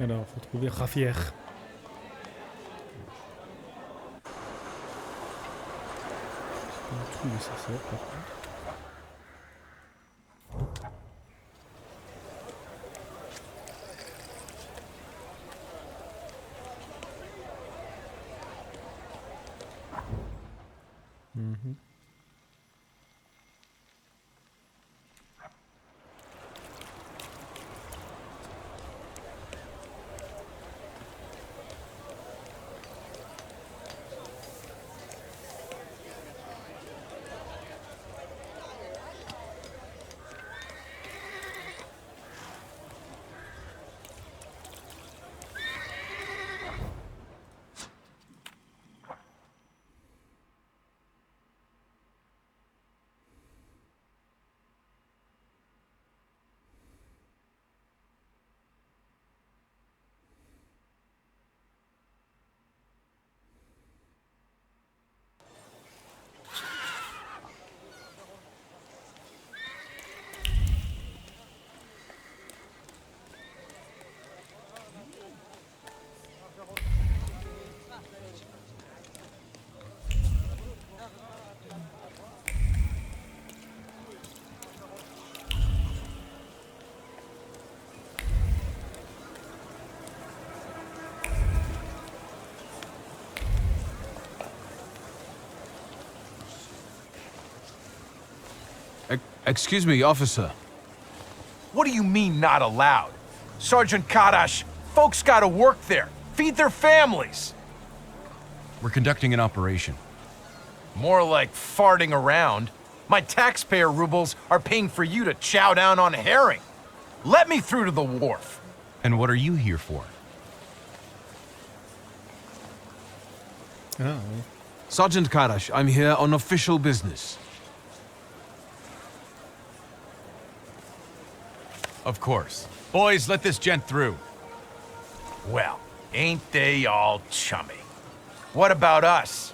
Alors, faut trouver Javier. Tout ça c'est par contre. Excuse me, officer. What do you mean, not allowed? Sergeant Kadash, folks gotta work there. Feed their families. We're conducting an operation. More like farting around. My taxpayer rubles are paying for you to chow down on herring. Let me through to the wharf. And what are you here for? Ah oui. Sergeant Kadash, I'm here on official business. Of course. Boys, let this gent through. Well, ain't they all chummy? What about us?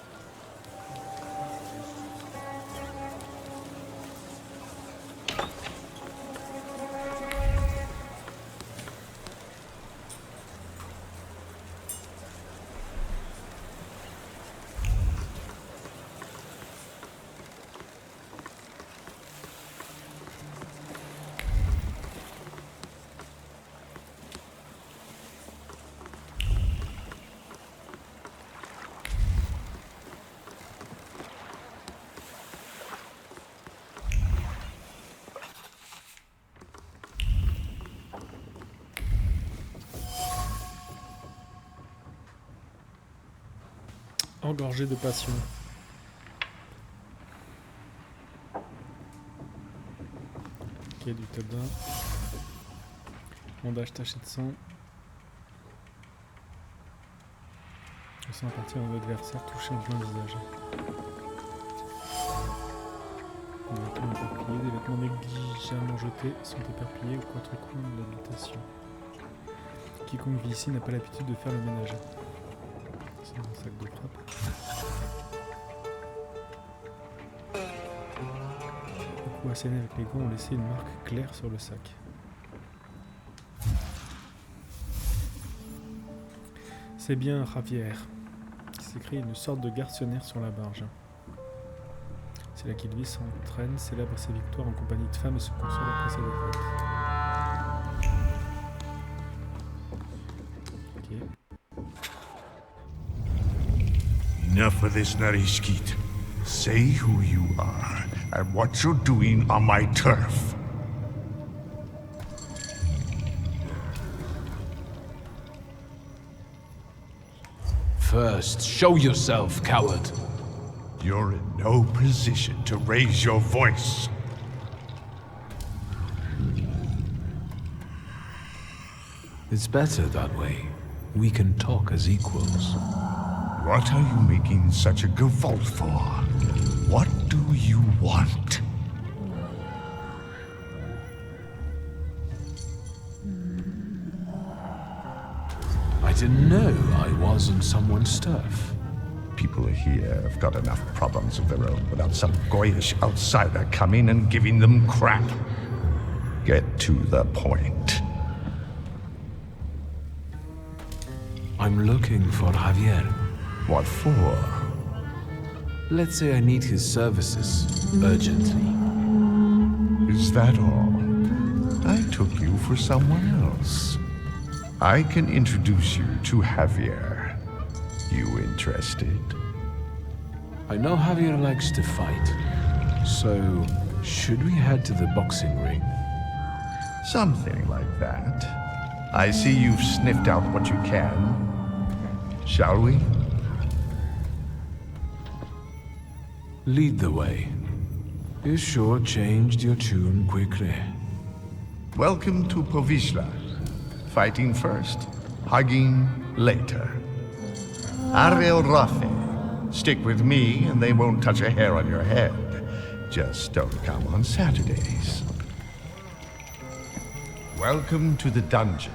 Engorgé de passion. Ok, du tabac. Bandage taché de sang. Le sang appartient à l'adversaire touché en plein visage. Des vêtements éparpillés, des vêtements négligemment jetés sont éparpillés aux quatre coins de l'habitation. Quiconque vit ici n'a pas l'habitude de faire le ménage. C'est un sac de frappe. Le coup asséné avec les gants ont laissé une marque claire sur le sac. C'est bien Javier, qui s'écrit une sorte de garçonnière sur la barge. C'est là qu'il vit, s'entraîne, célèbre ses victoires en compagnie de femmes et se console après sa défaite. Ok. Enough of this Narishkit. Say who you are and what you're doing on my turf. First, show yourself, coward. You're in no position to raise your voice. It's better that way. We can talk as equals. What are you making such a gavolt for? What do you want? I didn't know I was on someone's turf. People here have got enough problems of their own without some goyish outsider coming and giving them crap. Get to the point. I'm looking for Javier. What for? Let's say I need his services urgently. Is that all? I took you for someone else. I can introduce you to Javier. You interested? I know Javier likes to fight, so should we head to the boxing ring? Something like that. I see you've sniffed out what you can. Shall we? Lead the way. You sure changed your tune quickly. Welcome to Povishla. Fighting first, hugging later. Ariel Rafe. Stick with me and they won't touch a hair on your head. Just don't come on Saturdays. Welcome to the dungeon,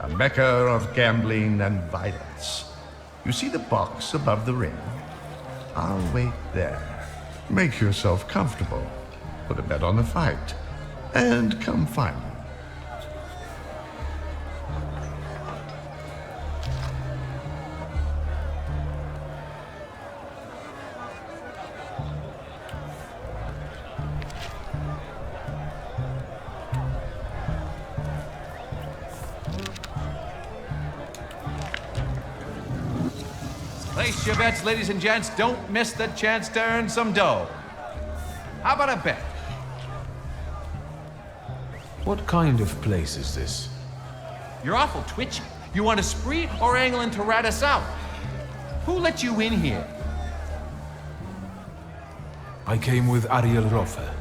a mecca of gambling and violence. You see the box above the ring? I'll wait there. Make yourself comfortable. Put a bet on the fight. And come find me. Place your bets, ladies and gents. Don't miss the chance to earn some dough. How about a bet? What kind of place is this? You're awful twitchy. You want a spree or angling to rat us out? Who let you in here? I came with Ariel Rofe.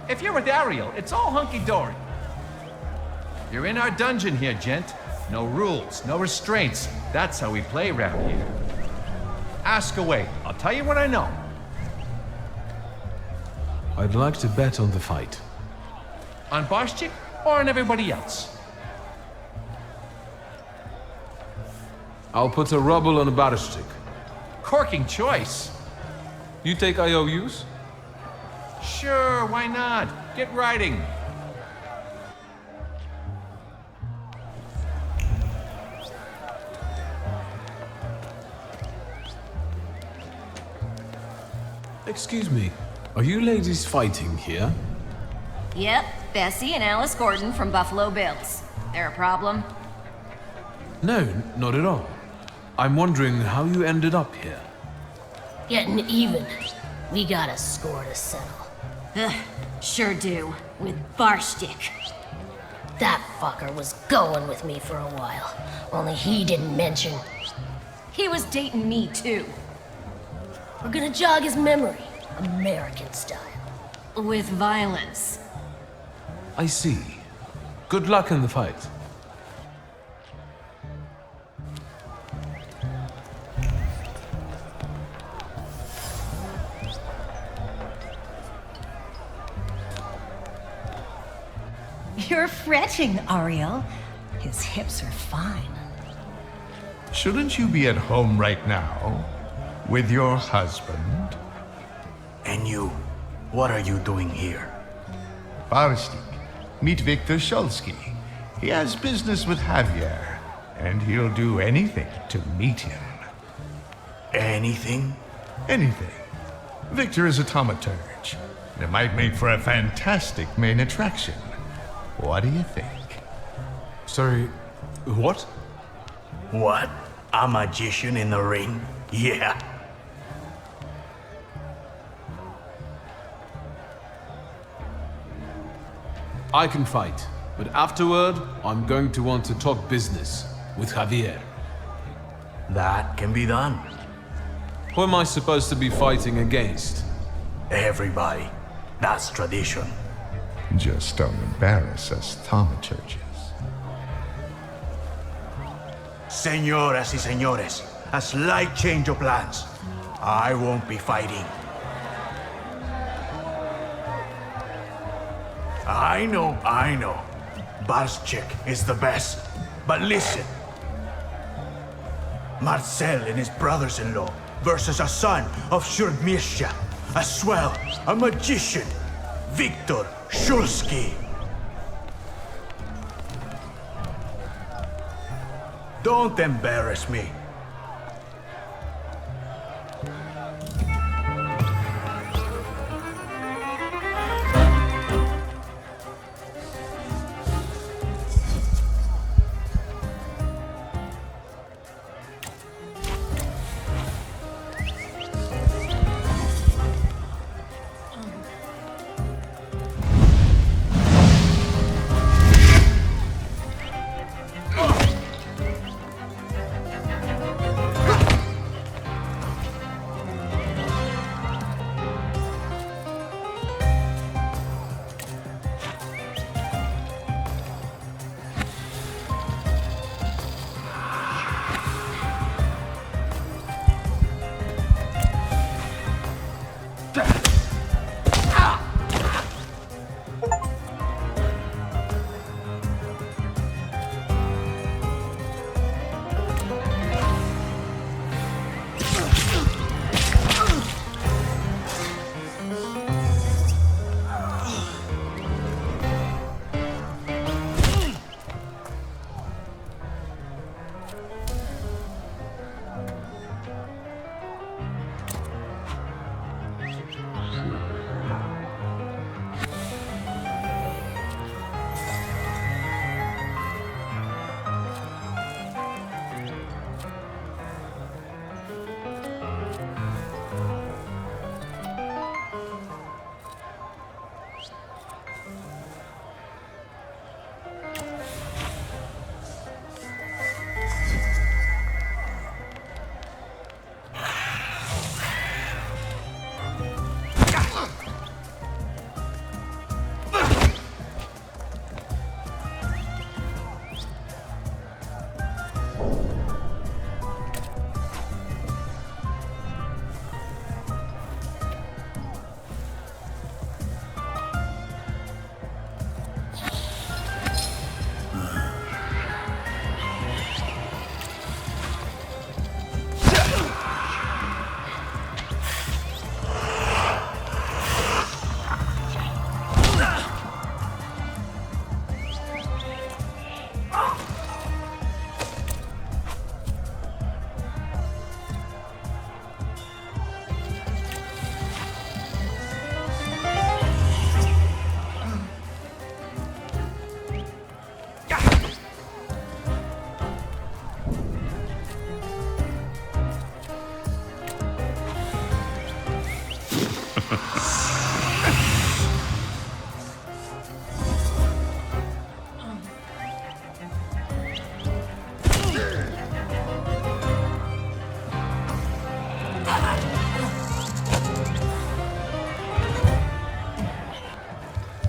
If you're with Ariel, it's all hunky-dory. You're in our dungeon here, gent. No rules, no restraints. That's how we play around here. Ask away. I'll tell you what I know. I'd like to bet on the fight. On Barshchik or on everybody else? I'll put a ruble on a Barishchik. Corking choice. You take IOUs? Sure, why not? Get writing. Excuse me, are you ladies fighting here? Yep, Bessie and Alice Gordon from Buffalo Bills. There a problem? No, not at all. I'm wondering how you ended up here. Getting even. We got a score to settle. Ugh, sure do. With Barshchik. That fucker was going with me for a while. Only he didn't mention. He was dating me too. We're gonna jog his memory. American style. With violence. I see. Good luck in the fight. You're fretting, Ariel. His hips are fine. Shouldn't you be at home right now? With your husband? And you, what are you doing here? Barstik, meet Victor Shulsky. He has business with Javier, and he'll do anything to meet him. Anything? Anything. Victor is a Thaumaturge. It might make for a fantastic main attraction. What do you think? Sorry, what? What? A magician in the ring? Yeah. I can fight, but afterward, I'm going to want to talk business with Javier. That can be done. Who am I supposed to be fighting against? Everybody. That's tradition. Just don't embarrass us Thaumaturges. Señoras y señores, a slight change of plans. I won't be fighting. I know. Barschek is the best. But listen. Marcel and his brothers-in-law versus a son of Shurgmirsha, a swell, a magician, Victor Shulsky. Don't embarrass me.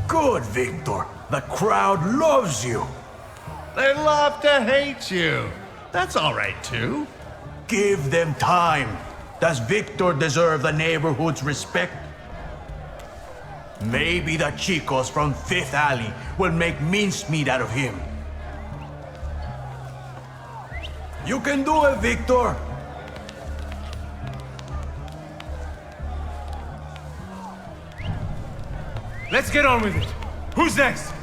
Good, Victor. The crowd loves you. They love to hate you. That's all right, too. Give them time. Does Victor deserve the neighborhood's respect? Maybe the chicos from Fifth Alley will make mincemeat out of him. You can do it, Victor. Let's get on with it. Who's next?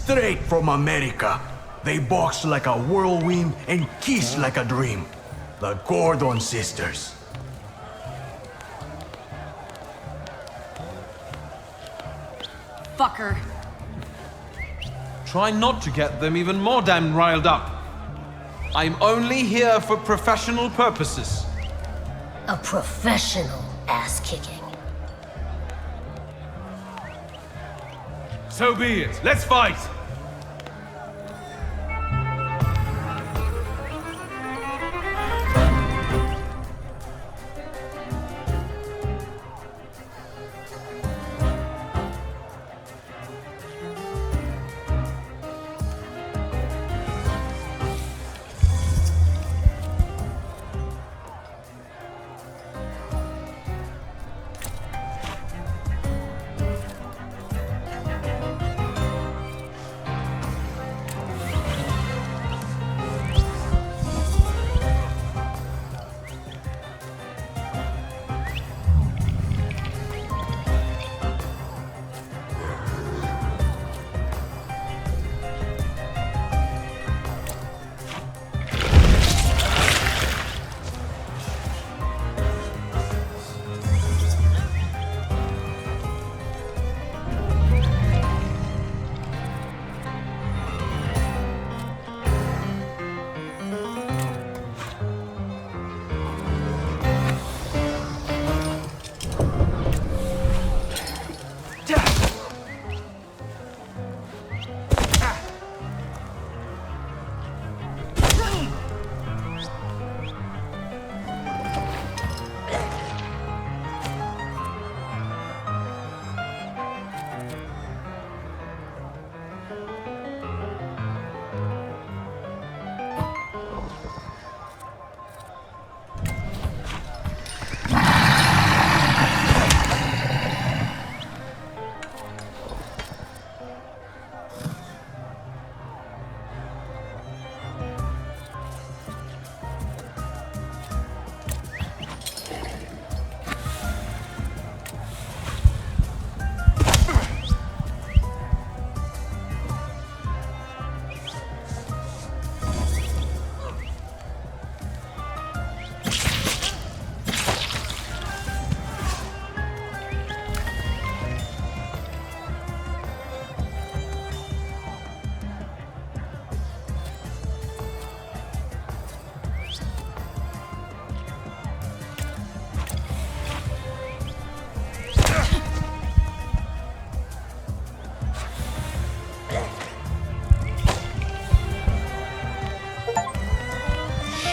Straight from America. They box like a whirlwind and kiss like a dream. The Gordon sisters. Fucker. Try not to get them even more damn riled up. I'm only here for professional purposes. A professional ass-kicking. So be it. Let's fight!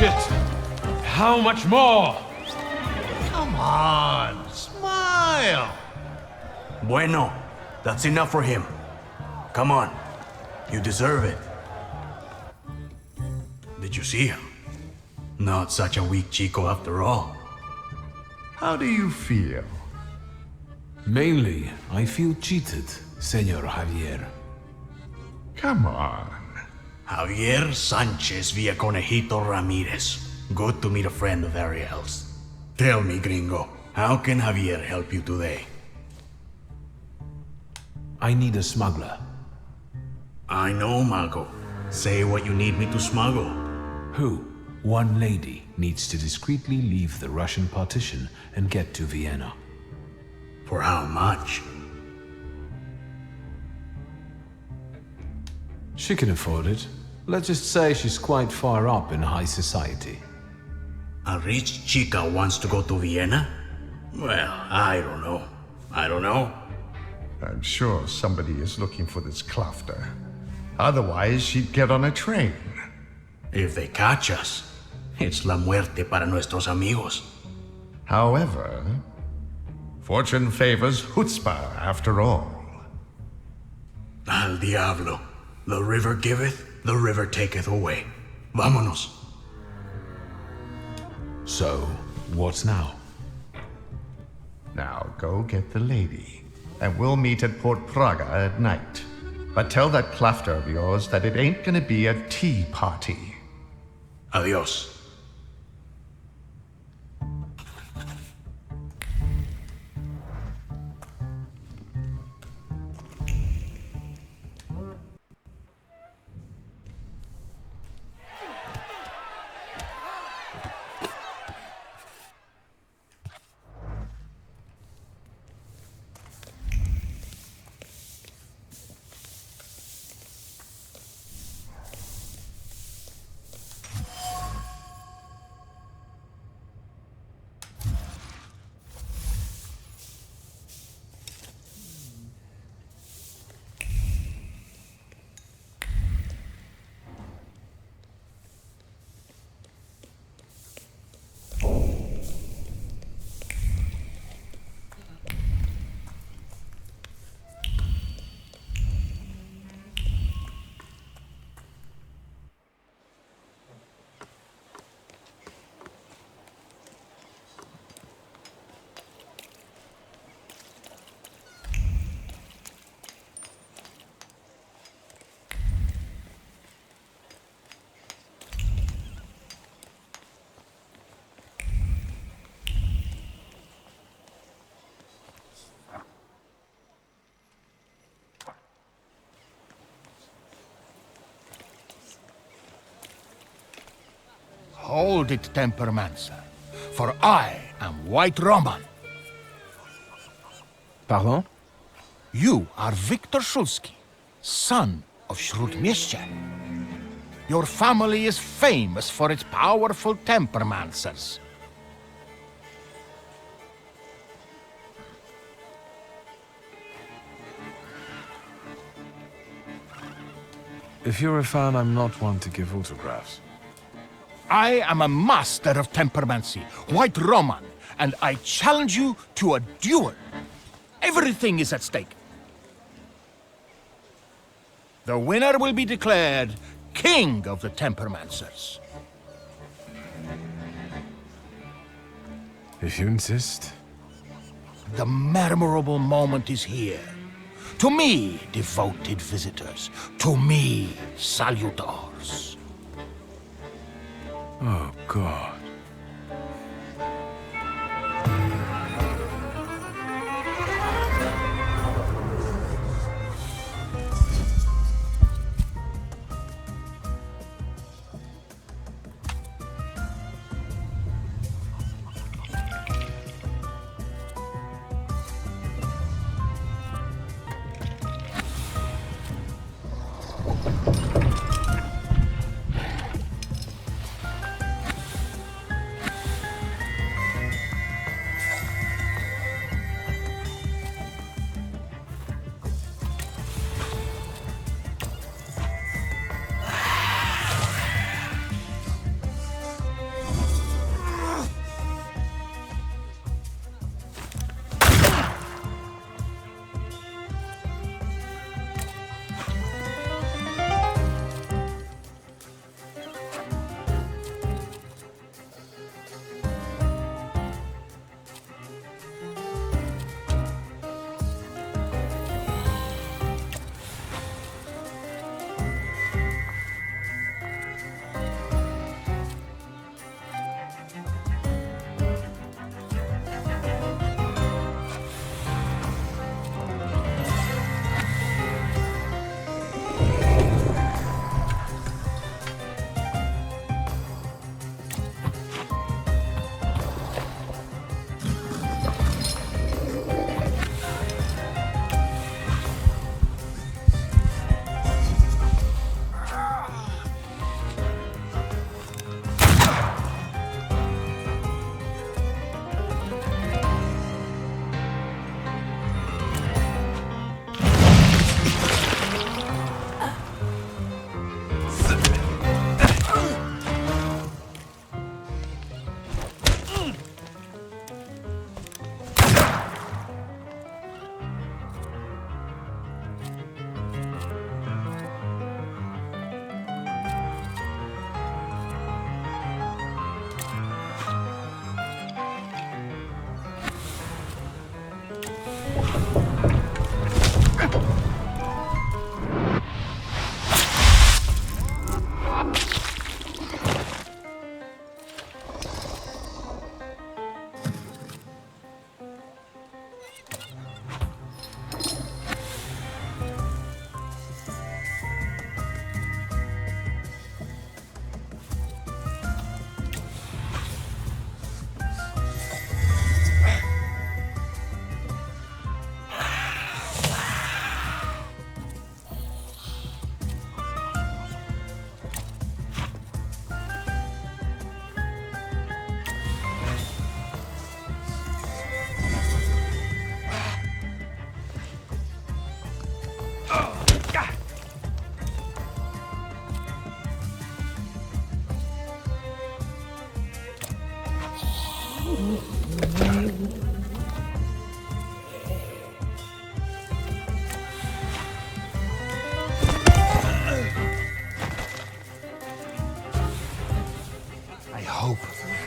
Shit! How much more? Come on, smile. Bueno, that's enough for him. Come on, you deserve it. Did you see him? Not such a weak chico after all. How do you feel? Mainly, I feel cheated, Senor Javier. Come on. Javier Sanchez Villaconejito Ramirez. Good to meet a friend of Ariel's. Tell me, gringo, how can Javier help you today? I need a smuggler. I know, Mago. Say what you need me to smuggle. Who? One lady needs to discreetly leave the Russian partition and get to Vienna. For how much? She can afford it. Let's just say she's quite far up in high society. A rich chica wants to go to Vienna? Well, I don't know. I don't know. I'm sure somebody is looking for this Klafter. Otherwise, she'd get on a train. If they catch us, it's la muerte para nuestros amigos. However, fortune favors chutzpah after all. Al diablo. The river giveth, the river taketh away. Vámonos. So, what's now? Now go get the lady, and we'll meet at Port Praga at night. But tell that Klafter of yours that it ain't gonna be a tea party. Adios. Hold it, Tempermancer, for I am White Roman. Pardon? You are Victor Szulski, son of Śródmieścia. Your family is famous for its powerful Tempermancers. If you're a fan, I'm not one to give autographs. I am a master of Tempermancy, White Roman, and I challenge you to a duel. Everything is at stake. The winner will be declared King of the Tempermancers. If you insist. The memorable moment is here. To me, devoted visitors. To me, salutors. Oh, God.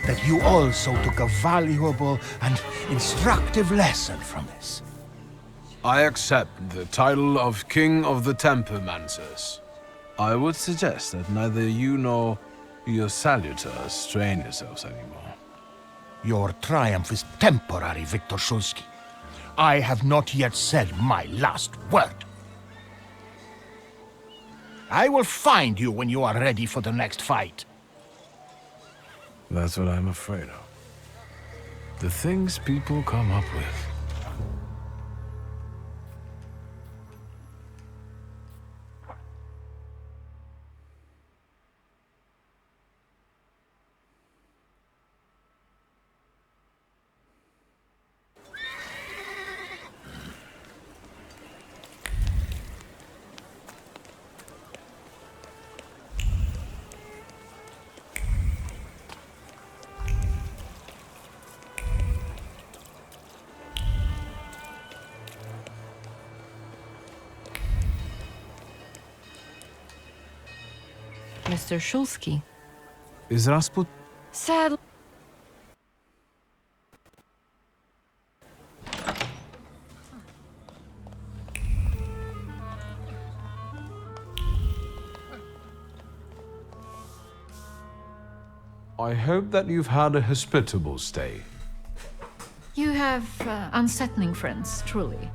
That you also took a valuable and instructive lesson from this. I accept the title of King of the Tempermancers. I would suggest that neither you nor your salutors strain yourselves anymore. Your triumph is temporary, Victor Szulski. I have not yet said my last word. I will find you when you are ready for the next fight. That's what I'm afraid of. The things people come up with. Mr. Shulsky. Is Rasput... Sad. I hope that you've had a hospitable stay. You have unsettling friends, truly.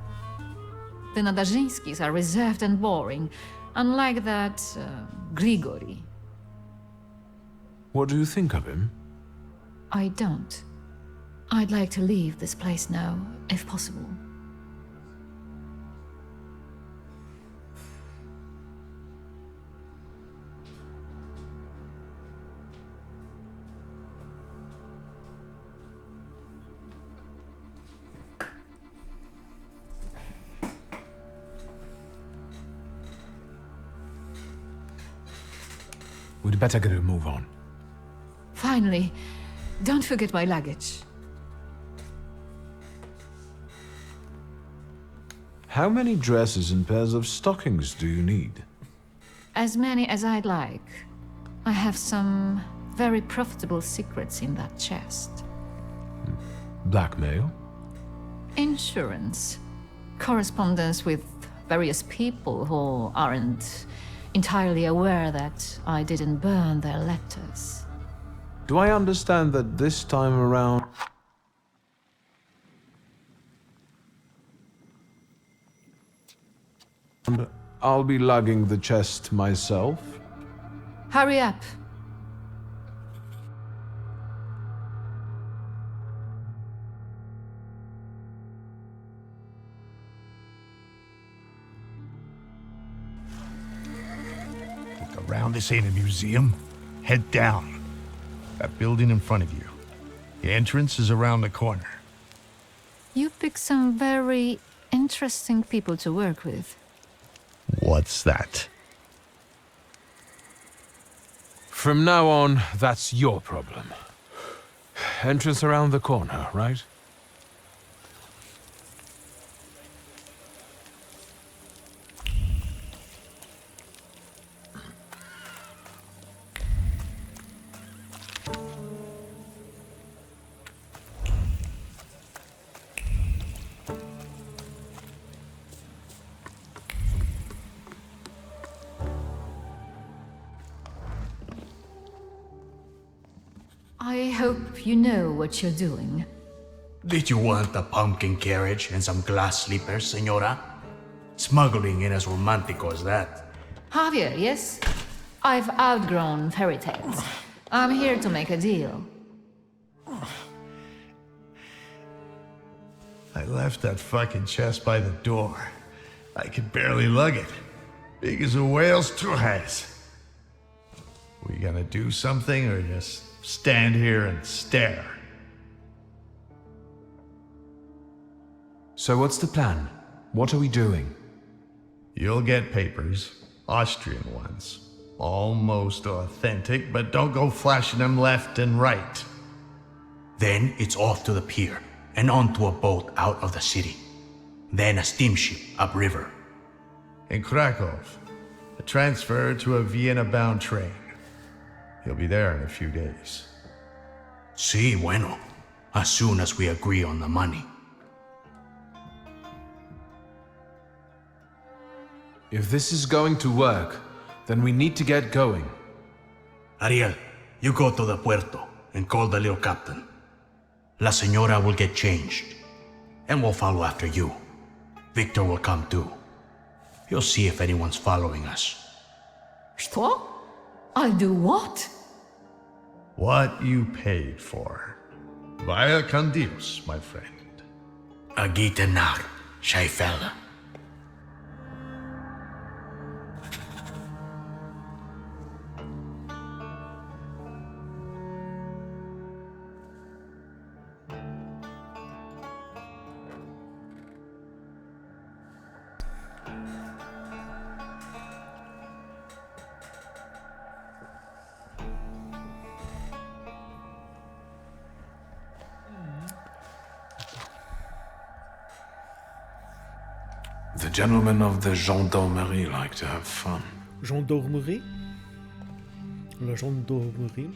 The Nadajinskis are reserved and boring, unlike that Grigory. What do you think of him? I don't. I'd like to leave this place now, if possible. We'd better get a move on. Finally, don't forget my luggage. How many dresses and pairs of stockings do you need? As many as I'd like. I have some very profitable secrets in that chest. Blackmail? Insurance. Correspondence with various people who aren't entirely aware that I didn't burn their letters. Do I understand that this time around... I'll be lugging the chest myself? Hurry up. Look around, this ain't a museum. Head down. That building in front of you. The entrance is around the corner. You pick some very interesting people to work with. What's that? From now on, that's your problem. Entrance around the corner, right? I hope you know what you're doing. Did you want a pumpkin carriage and some glass slippers, senora? Smuggling ain't as romantico as that. Javier, yes? I've outgrown fairy tales. I'm here to make a deal. I left that fucking chest by the door. I could barely lug it. Big as a whale's has. We gonna do something or just stand here and stare? So what's the plan? What are we doing? You'll get papers, Austrian ones. Almost authentic, but don't go flashing them left and right. Then it's off to the pier and onto a boat out of the city. Then a steamship upriver. In Krakow, a transfer to a Vienna-bound train. He'll be there in a few days. Sí, bueno. As soon as we agree on the money. If this is going to work, then we need to get going. Ariel, you go to the puerto and call the little captain. La señora will get changed, and we'll follow after you. Victor will come too. He'll see if anyone's following us. Что? I'll do what? what you paid for. Vaya con Dios, my friend. Agita nak, shy fella. The gentlemen of the gendarmerie like to have fun. Gendarmerie? La gendarmerie.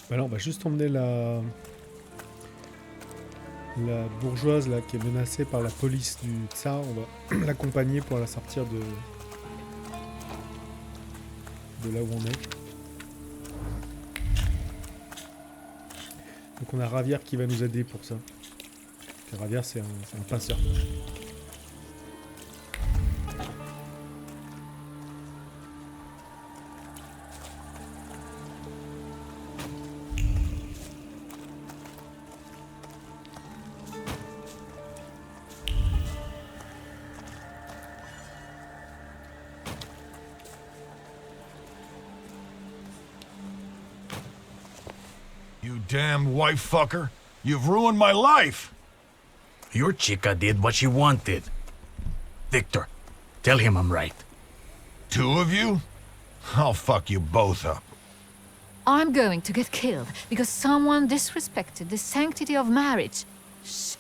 Bah là, on va juste emmener la bourgeoise là qui est menacée par la police du tsar. On va l'accompagner pour la sortir de là où on est. Donc on a Ravière qui va nous aider pour ça. Et Ravière c'est un passeur. You damn wife fucker. You've ruined my life. Your chica did what she wanted. Victor, tell him I'm right. Two of you? I'll fuck you both up. I'm going to get killed because someone disrespected the sanctity of marriage. Shit.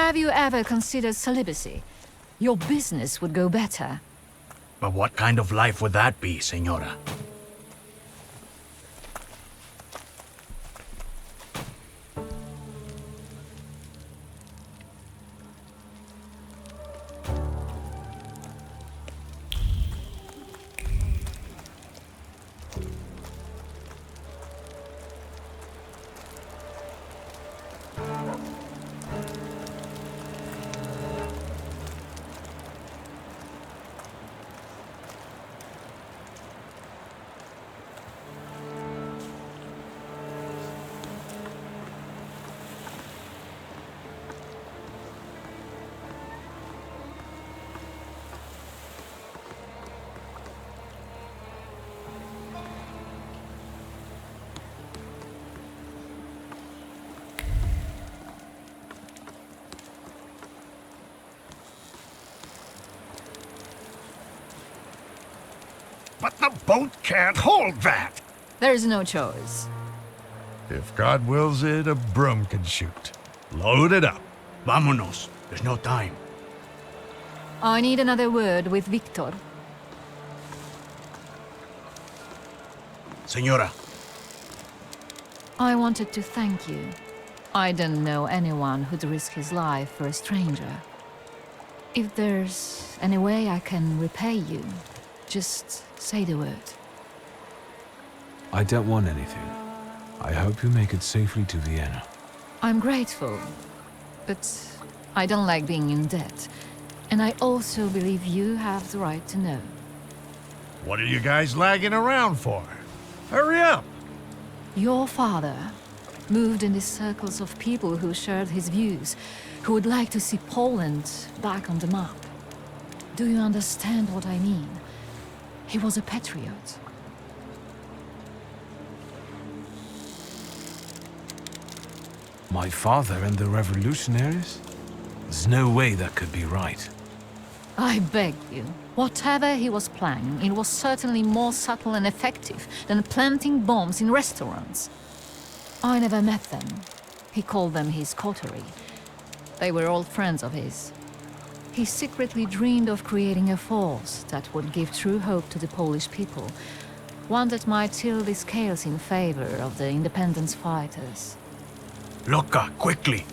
Have you ever considered celibacy? Your business would go better. But what kind of life would that be, Senora? But the boat can't hold that! There's no choice. If God wills it, a broom can shoot. Load it up. Vámonos. There's no time. I need another word with Victor. Senora. I wanted to thank you. I don't know anyone who'd risk his life for a stranger. If there's any way I can repay you, just say the word. I don't want anything. I hope you make it safely to Vienna. I'm grateful, but I don't like being in debt. And I also believe you have the right to know. What are you guys lagging around for? Hurry up! Your father moved in the circles of people who shared his views, who would like to see Poland back on the map. Do you understand what I mean? He was a patriot. My father and the revolutionaries? There's no way that could be right. I beg you. Whatever he was planning, it was certainly more subtle and effective than planting bombs in restaurants. I never met them. He called them his coterie. They were old friends of his. He secretly dreamed of creating a force that would give true hope to the Polish people, one that might tilt the scales in favor of the independence fighters. Loca, quickly!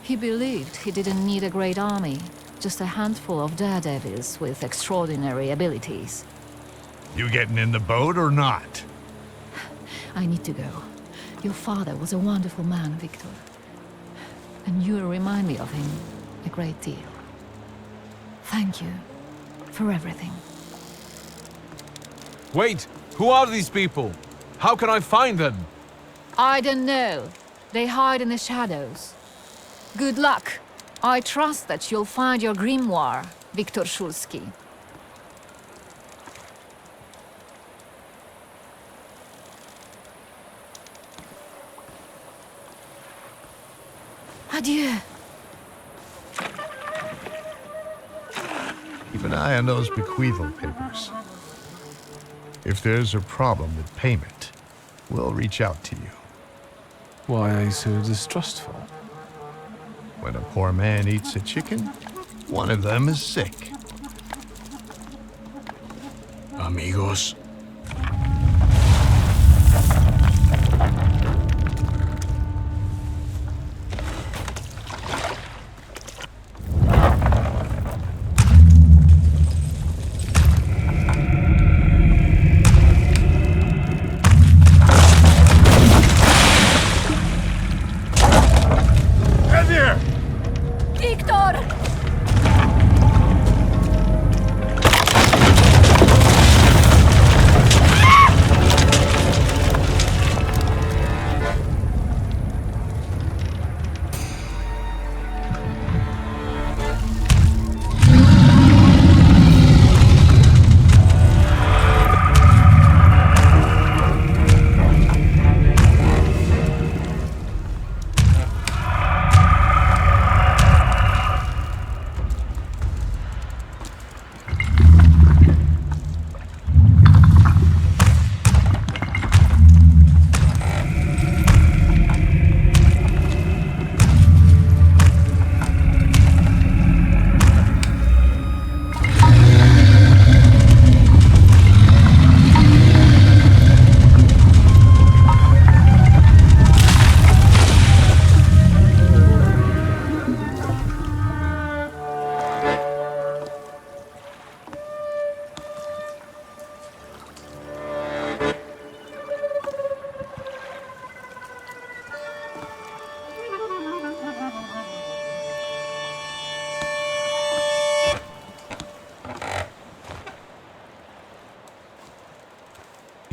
He believed he didn't need a great army, just a handful of daredevils with extraordinary abilities. You getting in the boat or not? I need to go. Your father was a wonderful man, Victor. And you remind me of him a great deal. Thank you for everything. Wait! Who are these people? How can I find them? I don't know. They hide in the shadows. Good luck. I trust that you'll find your grimoire, Viktor Szulski. Adieu. Keep an eye on those bequeathal papers. If there's a problem with payment, we'll reach out to you. Why are you so distrustful? When a poor man eats a chicken, one of them is sick. Amigos.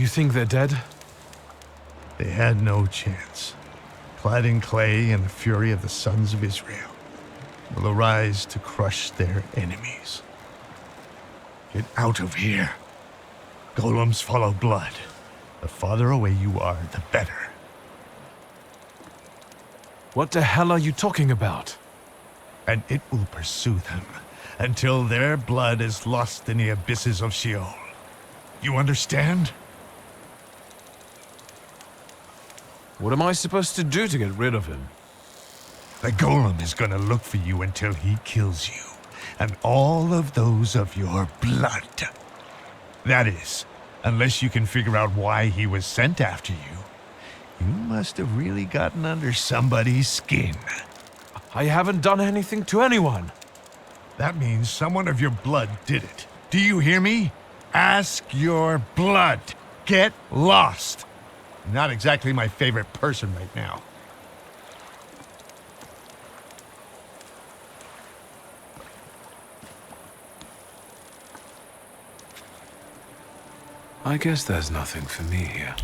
You think they're dead? They had no chance. Clad in clay and the fury of the sons of Israel will arise to crush their enemies. Get out of here. Golems follow blood. The farther away you are, the better. What the hell are you talking about? And it will pursue them until their blood is lost in the abysses of Sheol. You understand? What am I supposed to do to get rid of him? The golem is gonna look for you until he kills you, and all of those of your blood. That is, unless you can figure out why he was sent after you. You must have really gotten under somebody's skin. I haven't done anything to anyone. That means someone of your blood did it. Do you hear me? Ask your blood. Get lost. Not exactly my favorite person right now. I guess there's nothing for me here.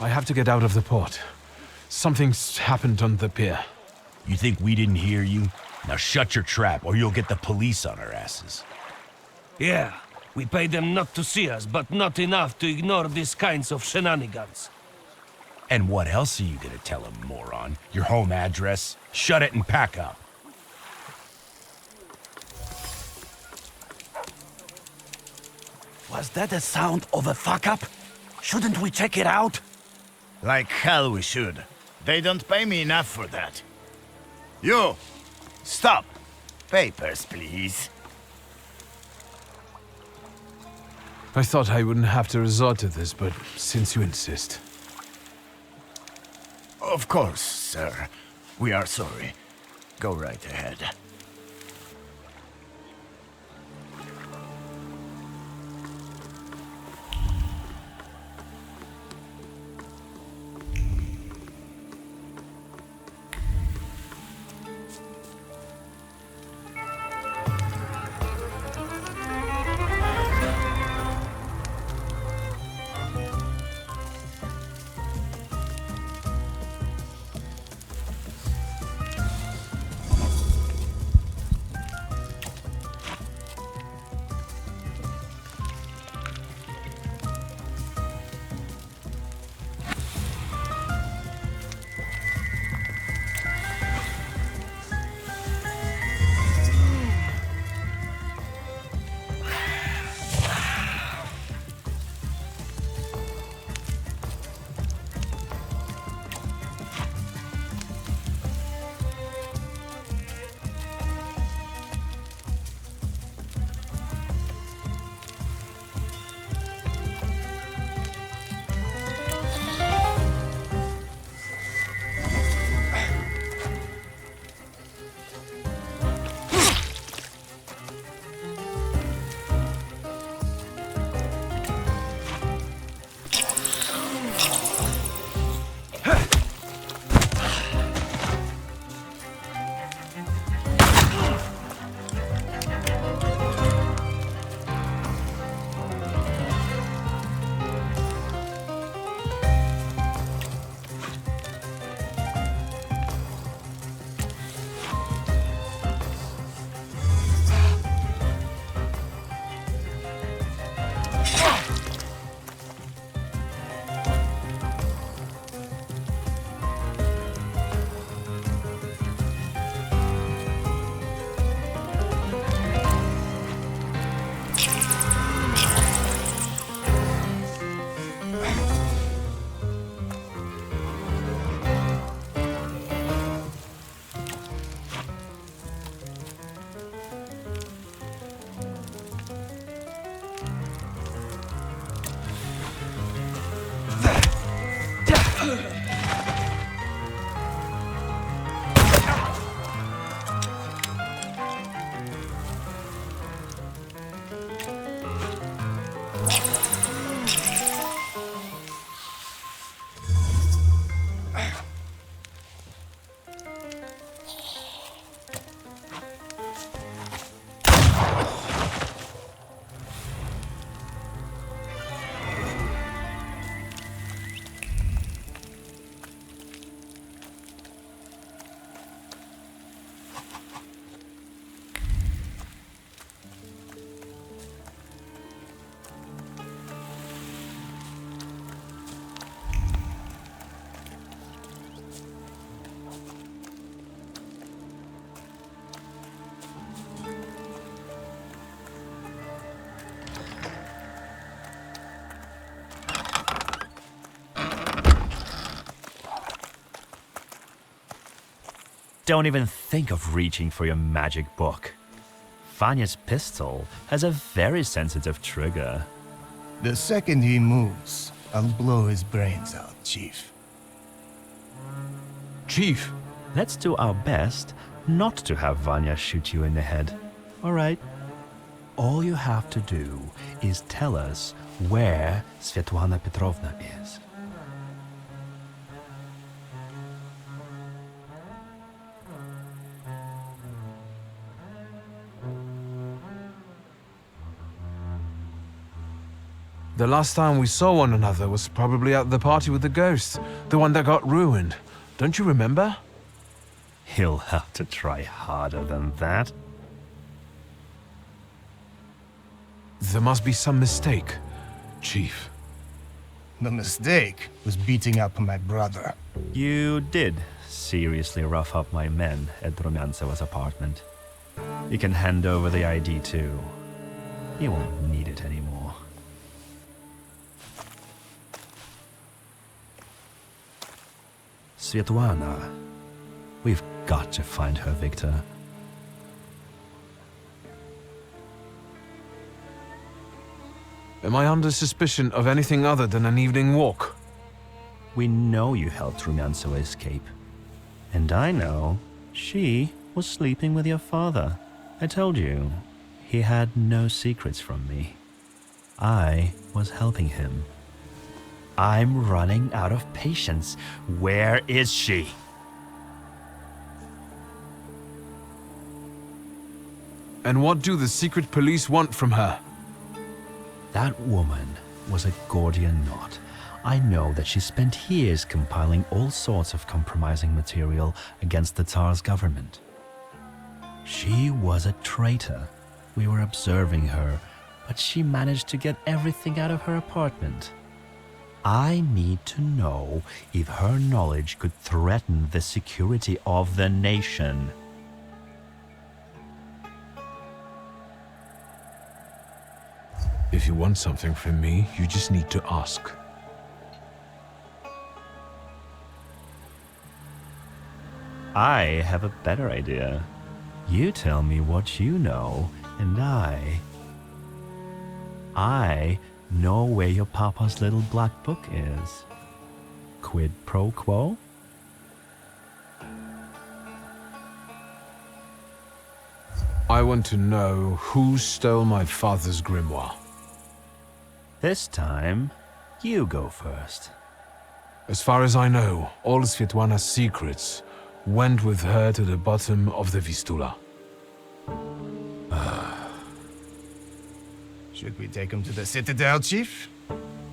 I have to get out of the port. Something's happened on the pier. You think we didn't hear you? Now shut your trap, or you'll get the police on our asses. Yeah, we pay them not to see us, but not enough to ignore these kinds of shenanigans. And what else are you gonna tell them, moron? Your home address? Shut it and pack up. Was that the sound of a fuck-up? Shouldn't we check it out? Like hell we should. They don't pay me enough for that. You! Stop! Papers, please. I thought I wouldn't have to resort to this, but since you insist. Of course, sir. We are sorry. Go right ahead. don't even think of reaching for your magic book. Vanya's pistol has a very sensitive trigger. The second he moves, I'll blow his brains out, Chief. Chief! Let's do our best not to have Vanya shoot you in the head. All right? All you have to do is tell us where Svetlana Petrovna is. The last time we saw one another was probably at the party with the ghosts, the one that got ruined. Don't you remember? He'll have to try harder than that. There must be some mistake, Chief. The mistake was beating up my brother. You did seriously rough up my men at Rumyantseva's apartment. You can hand over the ID too. He won't need it anymore. Svetlana. We've got to find her, Victor. Am I under suspicion of anything other than an evening walk? We know you helped Rumyantseva escape. And I know she was sleeping with your father. I told you, he had no secrets from me. I was helping him. I'm running out of patience. Where is she? And what do the secret police want from her? That woman was a Gordian knot. I know that she spent years compiling all sorts of compromising material against the Tsar's government. She was a traitor. We were observing her, but she managed to get everything out of her apartment. I need to know if her knowledge could threaten the security of the nation. If you want something from me, you just need to ask. I have a better idea. You tell me what you know, and I know where your papa's little black book is. Quid pro quo? I want to know who stole my father's grimoire. This time, you go first. As far as I know, all Svetlana's secrets went with her to the bottom of the Vistula. Should we take him to the Citadel, Chief?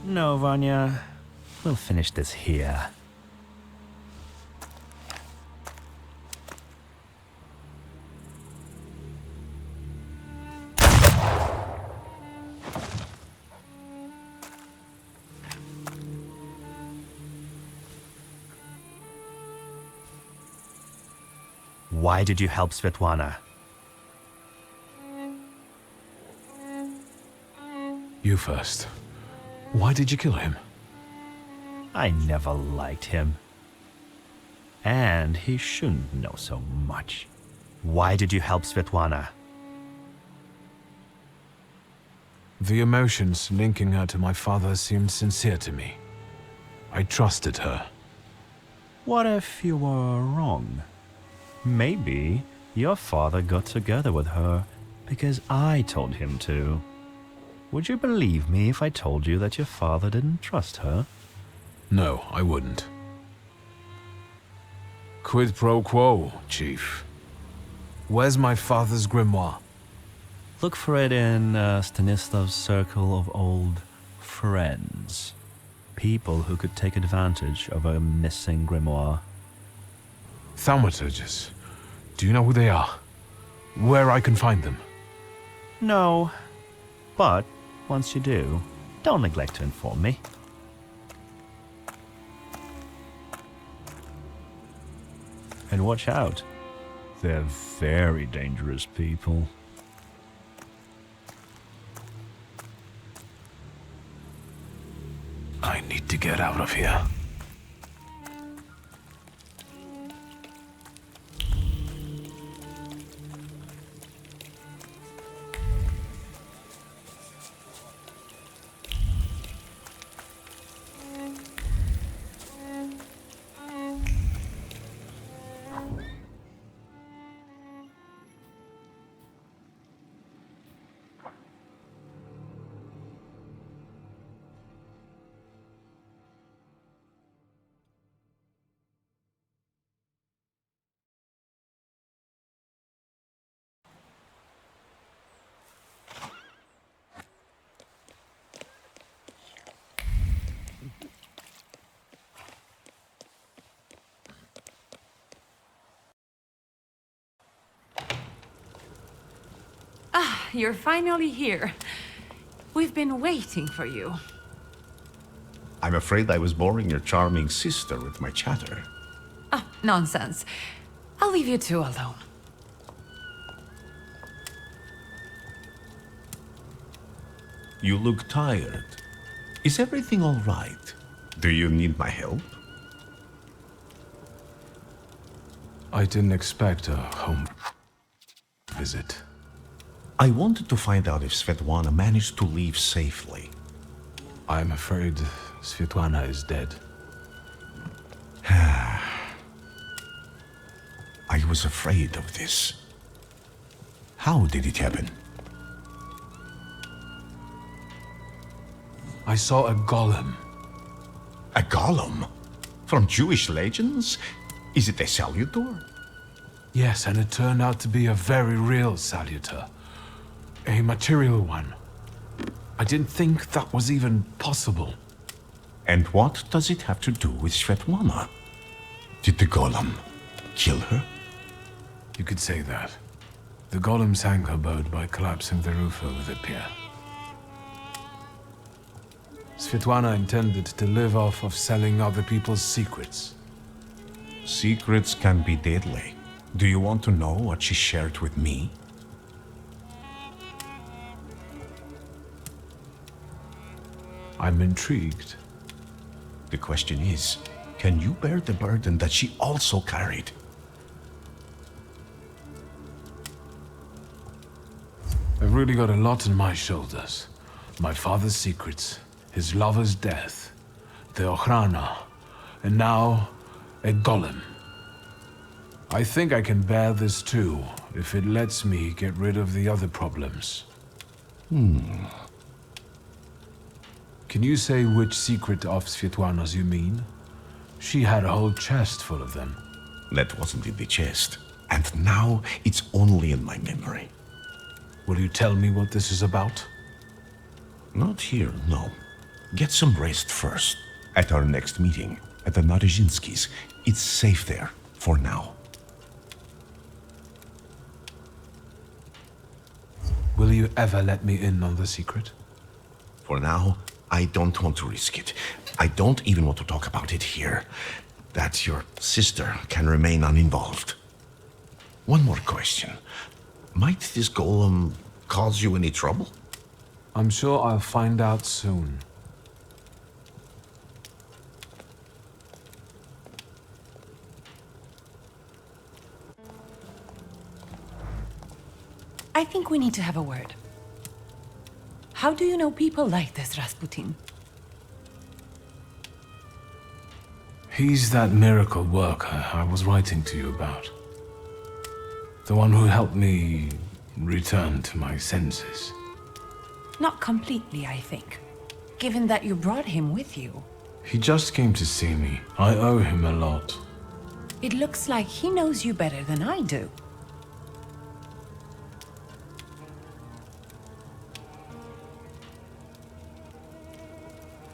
No, Vanya. We'll finish this here. Why did you help Svetlana? You first. Why did you kill him? I never liked him. And he shouldn't know so much. Why did you help Svetlana? The emotions linking her to my father seemed sincere to me. I trusted her. What if you were wrong? Maybe your father got together with her because I told him to. Would you believe me if I told you that your father didn't trust her? No, I wouldn't. Quid pro quo, Chief. Where's my father's grimoire? Look for it in Stanislav's circle of old friends. People who could take advantage of a missing grimoire. Thaumaturges. Do you know who they are? Where I can find them? No. But, once you do, don't neglect to inform me. And watch out. They're very dangerous people. I need to get out of here. you're finally here. We've been waiting for you. I'm afraid I was boring your charming sister with my chatter. Oh, nonsense. I'll leave you two alone. You look tired. Is everything all right? Do you need my help? I didn't expect a home visit. I wanted to find out if Svetlana managed to leave safely. I'm afraid Svetlana is dead. I was afraid of this. How did it happen? I saw a golem. A golem? From Jewish legends? Is it a salutor? Yes, and it turned out to be a very real salutor. A material one. I didn't think that was even possible. And what does it have to do with Svetlana? Did the golem kill her? You could say that. The golem sank her boat by collapsing the roof over the pier. Svetlana intended to live off of selling other people's secrets. Secrets can be deadly. Do you want to know what she shared with me? I'm intrigued. The question is, can you bear the burden that she also carried? I've really got a lot on my shoulders. My father's secrets, his lover's death, the Ochrana, and now a golem. I think I can bear this too, if it lets me get rid of the other problems. Can you say which secret of Svetlana's you mean? She had a whole chest full of them. That wasn't in the chest. And now it's only in my memory. Will you tell me what this is about? Not here, no. Get some rest first. At our next meeting, at the Narizhinskis. It's safe there, for now. Will you ever let me in on the secret? For now, I don't want to risk it. I don't even want to talk about it here. That your sister can remain uninvolved. One more question. Might this golem cause you any trouble? I'm sure I'll find out soon. I think we need to have a word. How do you know people like this, Rasputin? He's that miracle worker I was writing to you about. The one who helped me return to my senses. Not completely, I think. Given that you brought him with you. He just came to see me. I owe him a lot. It looks like he knows you better than I do.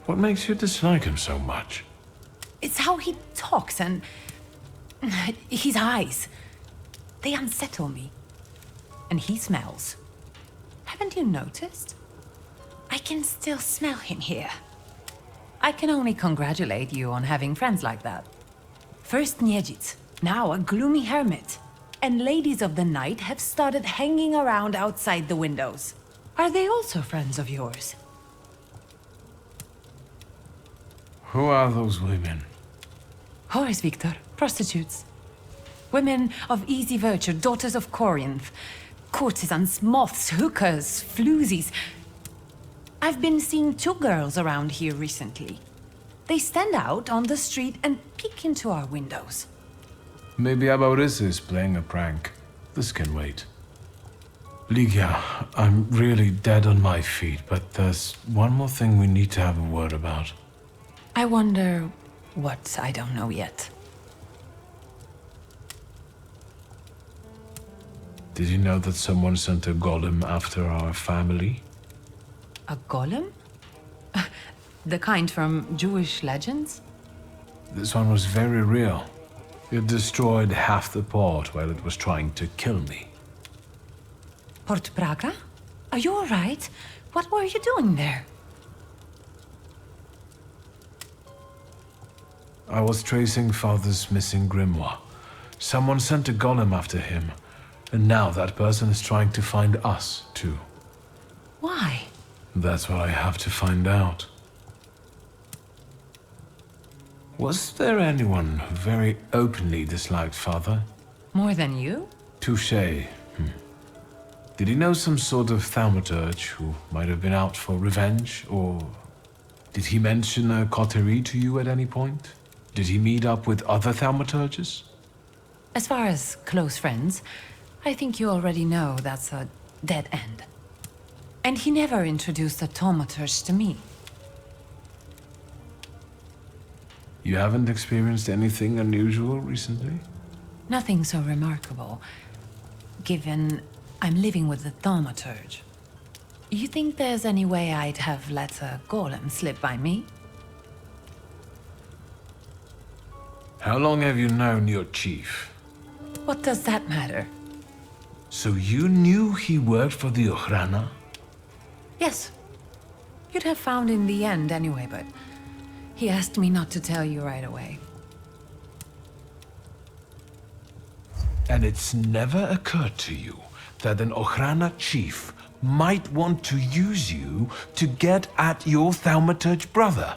What makes you dislike him so much? It's how he talks and his eyes. They unsettle me. And he smells. Haven't you noticed? I can still smell him here. I can only congratulate you on having friends like that. First Niedzic, now a gloomy hermit. And ladies of the night have started hanging around outside the windows. Are they also friends of yours? Who are those women? Whores, Victor. Prostitutes. Women of easy virtue, daughters of Corinth. Courtesans, moths, hookers, floozies. I've been seeing 2 girls around here recently. They stand out on the street and peek into our windows. Maybe Aboris is playing a prank. This can wait. Ligia, I'm really dead on my feet, but there's one more thing we need to have a word about. I wonder what I don't know yet. Did you know that someone sent a golem after our family? A golem? The kind from Jewish legends? This one was very real. It destroyed half the port while it was trying to kill me. Port Praga? Are you all right? What were you doing there? I was tracing Father's missing grimoire. Someone sent a golem after him, and now that person is trying to find us, too. Why? That's what I have to find out. Was there anyone who very openly disliked Father? More than you? Touché. Did he know some sort of Thaumaturge who might have been out for revenge, or did he mention a coterie to you at any point? Did he meet up with other Thaumaturges? As far as close friends, I think you already know that's a dead end. And he never introduced a Thaumaturge to me. You haven't experienced anything unusual recently? Nothing so remarkable, given I'm living with the Thaumaturge. You think there's any way I'd have let a golem slip by me? How long have you known your chief? What does that matter? So you knew he worked for the Ochrana? Yes. You'd have found in the end anyway, but he asked me not to tell you right away. And it's never occurred to you that an Ochrana chief might want to use you to get at your Thaumaturge brother?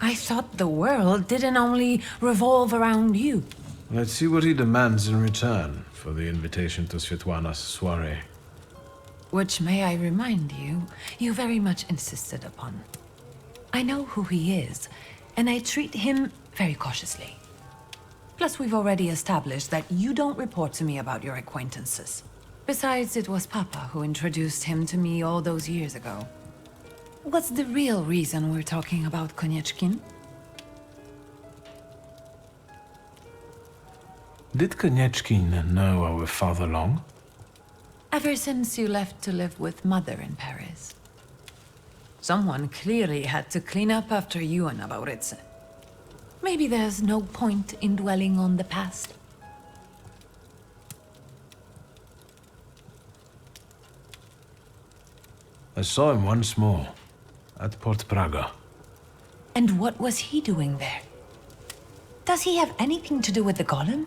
I thought the world didn't only revolve around you. Let's see what he demands in return for the invitation to Svetlana's soiree. Which, may I remind you, you very much insisted upon. I know who he is, and I treat him very cautiously. Plus, we've already established that you don't report to me about your acquaintances. Besides, it was Papa who introduced him to me all those years ago. What's the real reason we're talking about Konieczkin? Did Konieczkin know our father long? Ever since you left to live with Mother in Paris. Someone clearly had to clean up after you and Nauritz. Maybe there's no point in dwelling on the past. I saw him once more, at Port Praga. And what was he doing there? Does he have anything to do with the golem?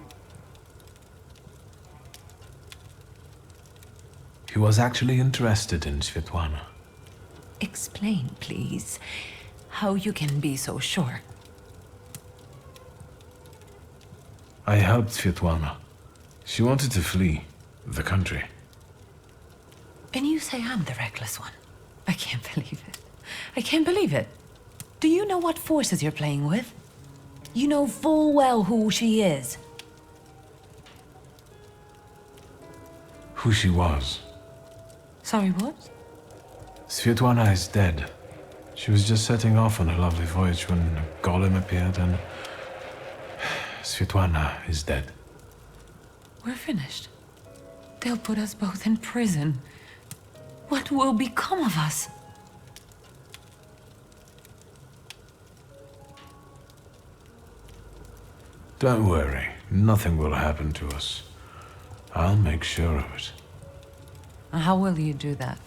He was actually interested in Svetlana. Explain, please, how you can be so sure. I helped Svetlana. She wanted to flee the country. And you say I'm the reckless one. I can't believe it. I can't believe it. Do you know what forces you're playing with? You know full well who she is. Who she was. Sorry, what? Svetlana is dead. She was just setting off on a lovely voyage when a golem appeared and... Svetlana is dead. We're finished. They'll put us both in prison. What will become of us? Don't worry. Nothing will happen to us. I'll make sure of it. How will you do that?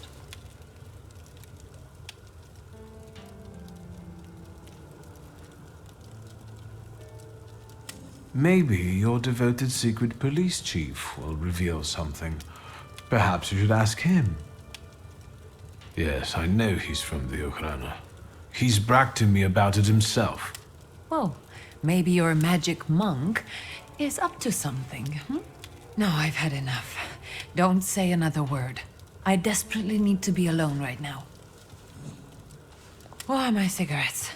Maybe your devoted secret police chief will reveal something. Perhaps you should ask him. Yes, I know he's from the Ochrana. He's bragged to me about it himself. Well, maybe your magic monk is up to something, No, I've had enough. Don't say another word. I desperately need to be alone right now. Where are my cigarettes?